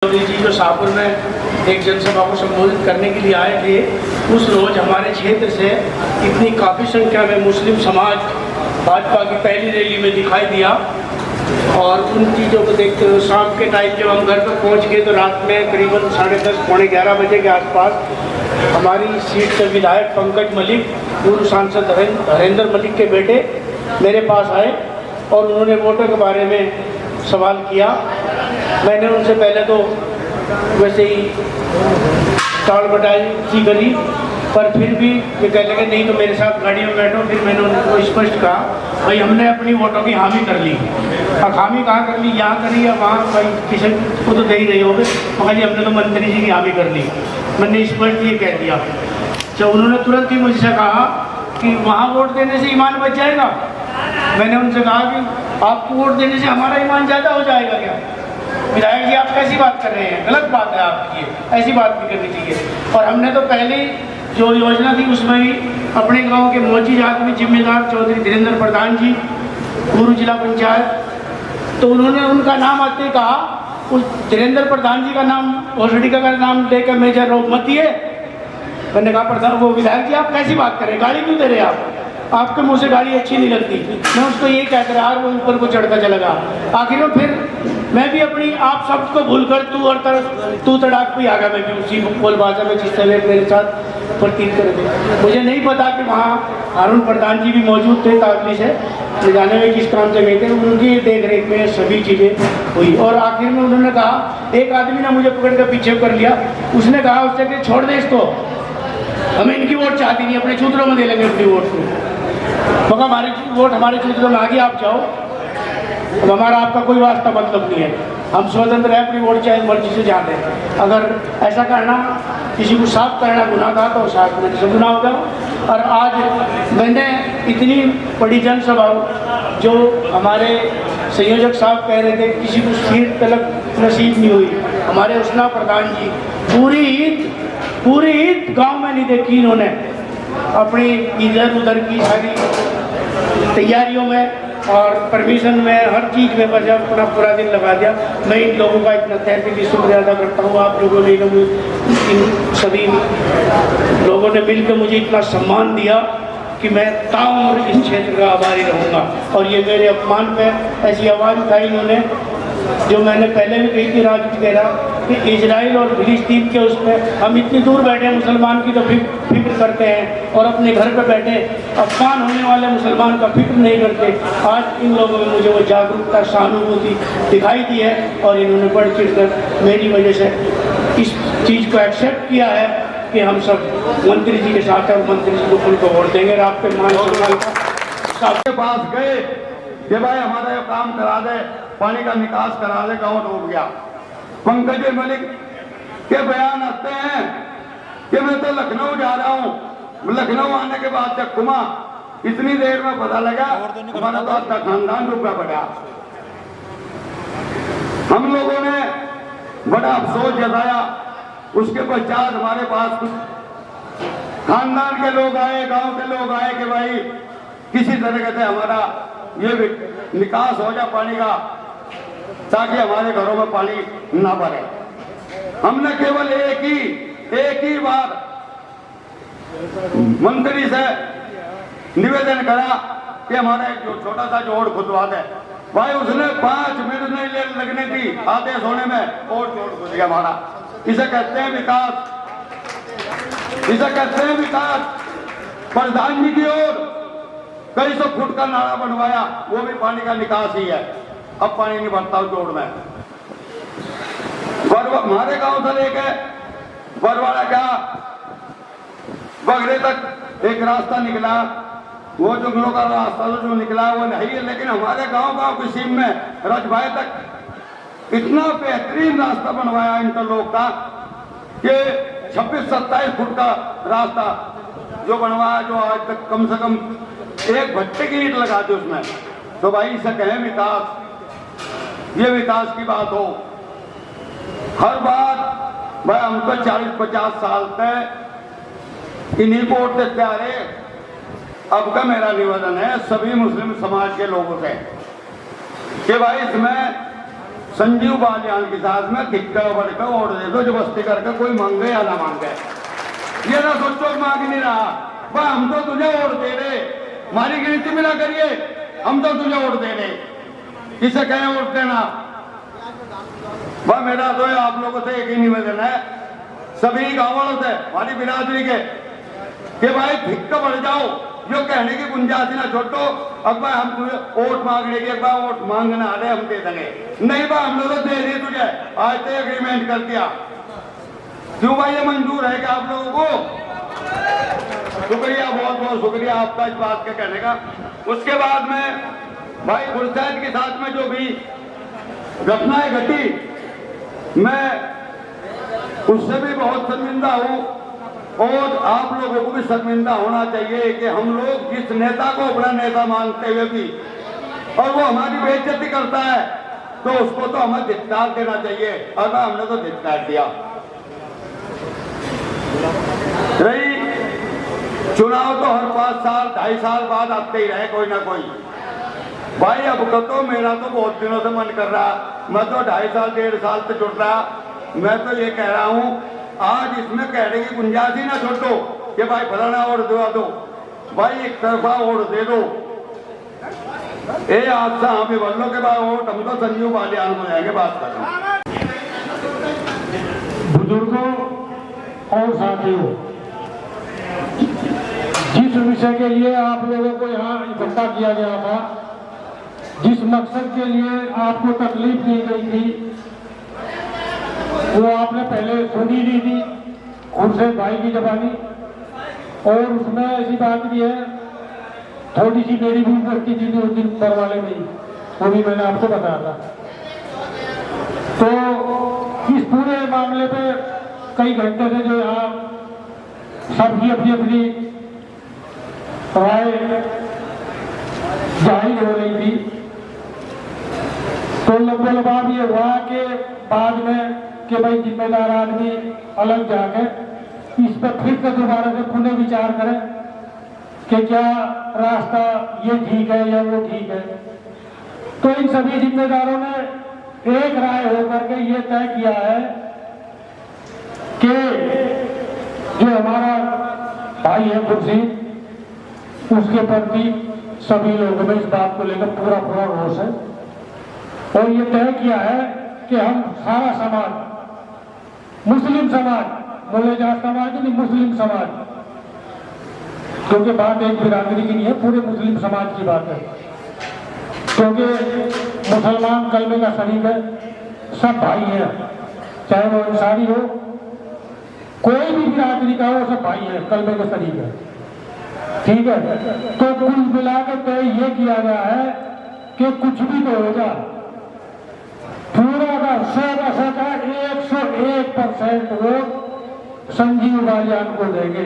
मोदी जी जो शाहपुर में एक जनसभा को संबोधित करने के लिए आए थे, उस रोज हमारे क्षेत्र से इतनी काफ़ी संख्या में मुस्लिम समाज भाजपा की पहली रैली में दिखाई दिया। और उन चीज़ों को देखते हुए शाम के टाइम जब हम घर पर पहुंच गए तो रात में करीबन 10:30 पौने 11 बजे के आसपास हमारी सीट से विधायक पंकज मलिक, पूर्व सांसद हरेंद्र मलिक के बेटे मेरे पास आए और उन्होंने वोटों के बारे में सवाल किया। मैंने उनसे पहले तो वैसे ही टाल बटाई सी करी, पर फिर भी ये कहने लगे नहीं तो मेरे साथ गाड़ी में बैठो। फिर मैंने उनको स्पष्ट कहा भाई हमने अपनी वोटों की हामी कर ली। अब हामी कहाँ कर ली, यहाँ करी या वहाँ, भाई किसी को तो दे ही रही होगे। मगर जी हमने तो मंत्री जी की हामी कर ली। मैंने स्पष्ट ये कह दिया। जब उन्होंने तुरंत ही मुझसे कहा कि वहाँ वोट देने से ईमान बच जाएगा, मैंने उनसे कहा कि आपको वोट देने से हमारा ईमान ज़्यादा हो जाएगा क्या? विधायक जी आप कैसी बात कर रहे हैं, गलत बात है आपकी, ऐसी बात भी करनी चाहिए। और हमने तो पहले जो योजना थी उसमें भी अपने गांव के मोची जात में जिम्मेदार चौधरी धीरेन्द्र प्रधान जी, पूर्व जिला पंचायत, तो उन्होंने उनका नाम आते ही कहा उस धीरेन्द्र प्रधान जी का नाम ओसडी का नाम लेकर मेजर रोक मत दिए। मैंने कहा प्रधान वो विधायक जी आप कैसी बात कर रहे हैं, गाली क्यों दे रहे हैं आप, आपके मुँह से गाली अच्छी नहीं लगती। मैं उसको यही कहता रहा, वो ऊपर को चढ़ता चला गया। आखिर में फिर मैं भी अपनी आप शब्द को भूलकर तू तड़ाक पे आ गया। मैं भी उसी बोल भाषा में जिस तरह मेरे साथ प्रतीत कर दी। मुझे नहीं पता कि वहाँ हारून प्रधान जी भी मौजूद थे, ताकली से ले जाने में किस काम से गए थे, उनकी देख रेख में सभी चीज़ें हुई। और आखिर में उन्होंने कहा, एक आदमी ने मुझे पकड़ कर पीछे कर लिया, उसने कहा उससे कि छोड़ दे इसको, हमें इनकी वोट चाहती नहीं, अपने चूतरों में दे लेंगे अपनी वोट को। मगर हमारी वोट हमारे चूतरों में आगे आप जाओ, अब हमारा आपका कोई वास्ता मतलब नहीं है, हम स्वतंत्र है, अपनी वोट चाहे मर्जी से जाते हैं। अगर ऐसा करना किसी को साफ करना गुनाह था तो साफ में से गुनाह होगा। और आज मैंने इतनी बड़ी जनसभा जो हमारे संयोजक साहब कह रहे थे किसी को सीट तलक नसीब नहीं हुई, हमारे उसना प्रधान जी पूरी ईद गांव में नहीं देखी इन्होंने, अपनी इधर उधर की सारी तैयारियों में और परमिशन में हर चीज़ में बस अपना पूरा दिन लगा दिया। मैं इन लोगों का इतना तहे दिल से शुक्रिया अदा करता हूँ। आप लोगों ने इन सभी लोगों ने मिलकर मुझे इतना सम्मान दिया कि मैं ताउम्र इस क्षेत्र का आभारी रहूँगा। और ये मेरे अपमान पे ऐसी आवाज़ उठाई इन्होंने जो मैंने पहले भी कही थी, राजू कह रहा कि इजराइल और फिलिस्तीन के उसमें हम इतनी दूर बैठे हैं, मुसलमान की तो फिक्र करते हैं और अपने घर पे बैठे अपमान होने वाले मुसलमान का फिक्र नहीं करते। आज इन लोगों में मुझे वो जागरूकता, सहानुभूति दिखाई दी है और इन्होंने बढ़ चढ़ कर मेरी वजह से इस चीज़ को एक्सेप्ट किया है कि हम सब मंत्री जी के साथ हैं और मंत्री जी को खुल को वोट देंगे। और आपके मान सम्मान सबके पास गए कि भाई हमारा ये काम करा दे, पानी का निकास करा दे, गाँव डूब गया। पंकज मलिक के बयान आते हैं कि मैं तो लखनऊ जा रहा हूँ, लखनऊ आने के बाद जब घुमा इतनी देर में पता लगा हमारा तो आधा खानदान डूबा पड़ा। हम लोगों ने बड़ा अफसोस जताया। उसके पश्चात हमारे पास कुछ खानदान के लोग आए, गांव के लोग आए कि भाई किसी तरीके से हमारा ये निकास हो जाए पानी का, ताकि हमारे घरों में पानी ना भरे। हमने केवल एक ही बार मंत्री से निवेदन करा कि हमारा एक जो छोटा सा जोड़ खुदवा दे। भाई उसने 5 मिनट नहीं लगने दी आदेश होने में और जोड़ खुद गया हमारा। इसे कहते हैं विकास, इसे कहते हैं विकास। प्रधान जी की ओर कई 100 फुट का नाला बनवाया, वो भी पानी का निकास ही है, अब पानी नहीं भरता जोड़ में। हमारे गांव से लेके बरवाड़ा का बगरे तक एक रास्ता निकला, वो जंगलों का रास्ता जो निकला वो नहीं है, लेकिन हमारे गांव की सीम में रजभाई तक इतना बेहतरीन रास्ता बनवाया इंटरलॉक का कि 26-27 फुट का रास्ता जो बनवाया, जो आज तक कम से कम एक भट्टे की ईंट लगा दी उसमें। तो भाई इसे कहें विकास, ये विकास की बात हो। हर बात भाई हम तो 40-50 साल तक इन्हीं को वोट देते आ रहे। अब का मेरा निवेदन है सभी मुस्लिम समाज के लोगों से कि भाई इसमें संजीव बालियान के साथ में धिक्का बढ़कर वोट दे दो, जबरदस्ती करके, कोई मांगे या ना मांगे। ये ना सोचो मांग नहीं रहा, भाई हम तो तुझे वोट दे रहे, हमारी गिनती मिला करिए, हम तो तुझे वोट दे रहे, किसे कहें वोट देना। वह मेरा तो आप लोगों से एक ही निवेदन है, सभी गाँव वालों से, हमारी बिरादरी के, कि भाई धिक्का बढ़ जाओ, जो कहने की गुंजाइश ना छोड़ो। अब भाई हम तुझे वोट मांगने की, एक बार वोट मांगना आ रहे हम दे देंगे, नहीं भाई हम लोग तो दे रहे तुझे, आज तो एग्रीमेंट कर दिया। क्यों भाई ये मंजूर है क्या आप लोगों को? शुक्रिया, बहुत बहुत शुक्रिया आपका इस बात के कहने का। उसके बाद में भाई गुरसैद के साथ में जो भी घटनाएं घटी, मैं उससे भी बहुत शर्मिंदा हूं, और आप लोगों को भी शर्मिंदा होना चाहिए कि हम लोग जिस नेता को अपना नेता मानते हुए भी और वो हमारी बेइज्जती करता है, तो उसको तो हमें धिक्कार देना चाहिए, और हमने तो धिक्कार दिया। रही चुनाव तो हर 5 साल 2.5 साल बाद आते ही रहे कोई ना कोई। भाई अब तो मेरा तो बहुत दिनों से मन कर रहा, मैं तो 2.5 साल 1.5 साल से जुड़ रहा, मैं तो ये कह रहा हूं आज इसमें कहने की गुंजाइश ही ना छोड़ो कि भाई फलाना वोट दिवा दो, भाई एक तरफा वोट दे दो। ये आज से हमें बोल लो के बाद वोट हम तो संजीव बालियान को जाएंगे बात कर रहे। बुजुर्गों और साथियों, जिस विषय के लिए आप लोगों को यहाँ इकट्ठा किया गया था, जिस मकसद के लिए आपको तकलीफ दी गई थी, वो आपने पहले सुनी दी थी खुर्शीद भाई की जबानी, और उसमें ऐसी बात भी है, थोड़ी सी मेरी भी उपस्थिति थी उस दिन बरवाले में, वो भी मैंने आपको बताया था। तो इस पूरे मामले पे कई घंटे से जो यहाँ सबकी अपनी अपनी राय जाहिर हो रही थी, तो लगभग ये हुआ कि बाद में कि भाई जिम्मेदार आदमी अलग जाके इस पर फिर से दोबारा से पुनः विचार करें कि क्या रास्ता ये ठीक है या वो ठीक है। तो इन सभी जिम्मेदारों ने एक राय होकर के ये तय किया है कि जो हमारा भाई है खुर्शीद, उसके प्रति सभी लोगों में इस बात को लेकर पूरा पूरा रोष है, और ये तय किया है कि हम सारा समाज, मुस्लिम समाज, मुलेजा समाज नहीं, मुस्लिम समाज, क्योंकि बात एक बिरादरी की नहीं है, पूरे मुस्लिम समाज की बात है, क्योंकि मुसलमान कलमे का शरीक है, सब भाई है, चाहे वो इंसानी हो, कोई भी बिरादरी का हो, सब भाई है, कलमे का शरीक है, ठीक है। तो कुल मिलाकर तय ये किया गया है कि कुछ भी तो होगा, पूरा का 100% वोट संजीव बालियान को देंगे।